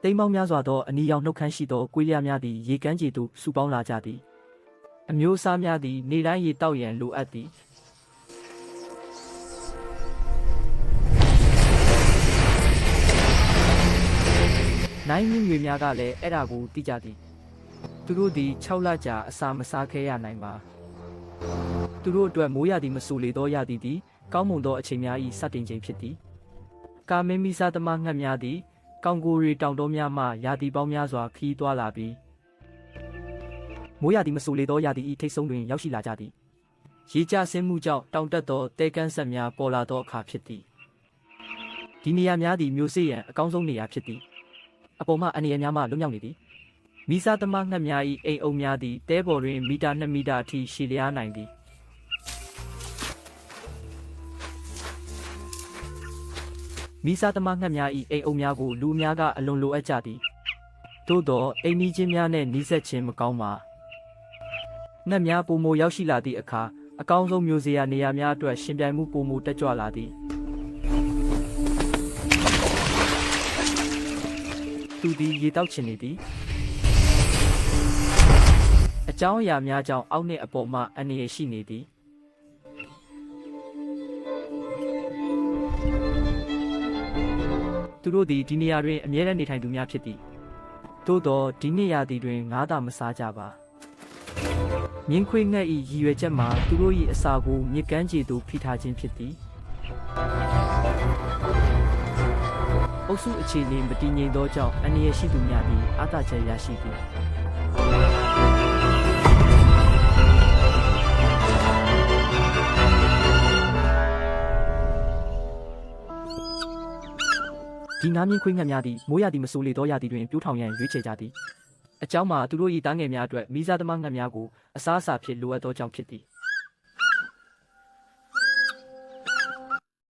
တိမ်မောင်းများစွာသောအနီရောင်နှုတ်ခမ်းရှိသောကွေးလျားများသည်ရေကမ်းခြေသို့စုပေါင်းလာကြသည်အမျိုးအစားများသည်နေတိုင်းရေတောက်ရန်လိုအပ်သည်နိုင်မြင့်တွေများကလည်းအဲ့ဒါကိုသိကြသည်သူတို့သည်6လကြာအစာမစားခဲ့ရနိုင်ပါသူတို့အတွက်မိုးရသည်မဆူလေသောရသည်သည်ကောင်းမွန်သောအချိန်များ၏စတင်ချိန်ဖြစ်သည်ကာမင်းမိစားသမားငှက်များသည်ကောင်းကိုရီတောင်တော်များမှရာသီပေါင်းများစွာခီးသွားလာပြီးမိုးရသည်မဆူလေသောရာသီ၏ထိတ်ဆုံးတွင်ရောက်ရှိလာကြသည်ရေကျဆင်းမှုကြောင့်တောင်တက်သောတဲကန်းဆက်များပေါ်လာသောအခါဖြစ်သည်ဒီနေရာများသည်မျိုးစေ့ရန်အကောင်းဆုံးနေရာဖြစ်သည်အပေါ်မှအနေအများမှလွတ်မြောက်နေသည်မိစားသမားငှက်များ၏အိမ်အုပ်များသည်တဲပေါ်တွင်မီတာ2မီတာအထိရှည်လျားနိုင်သည်မိစားသမားငှက်များ၏အိမ်အုပ်များကိုလူများကအလွန်လိုအပ်ကြသည်သို့သောအိမ်နီးချင်းများနှင့်နှီးစပ်ခြင်းမကောင်းပါငှက်များပိုမိုရောက်ရှိလာသည့်အခါအကောင်းဆုံးမျိုးစေ့ရနေရာများအတွက်ရှင်ပြိုင်မှုပိုမိုတက်ကြွလာသည်သူသည်ရေတောက်ချင်နေသည်အကြောင်းအရာများကြောင့်အောက်နှင့်အပေါ်မှအန္တရာယ်ရှိနေသည်သူတို့သည်ဒီနေရာတွင်အမြဲတမ်းနေထိုင်သူများဖြစ်သည်သို့သောဒီနေ့ရာသီတွင်ငါးသာမစားကြပါမြင်းခွေးငှက်၏ရည်ရွယ်ချက်မှာသူတို့၏အစာကိုမြစ်ကမ်းခြေသို့ဖိထားခြင်းဖြစ်သည်အုပ်စုအခြေအနေမတည်ငြိမ်သောကြောင့်အန္တရာယ်ရှိသူများသည်အားသာချက်ရရှိသည်ဒီငါးမြင်းခွေးငှက်များသည်မိုးရသည်မဆိုးလေသောရာသီတွင်ပြိုးထောင်ရန်ရွေးချယ်ကြသည်အကြောင်းမှာသူတို့၏သားငယ်များအတွက်မိစားသမားငှက်များကိုအစားအစာဖြစ်လိုအပ်သောကြောင့်ဖြစ်သည်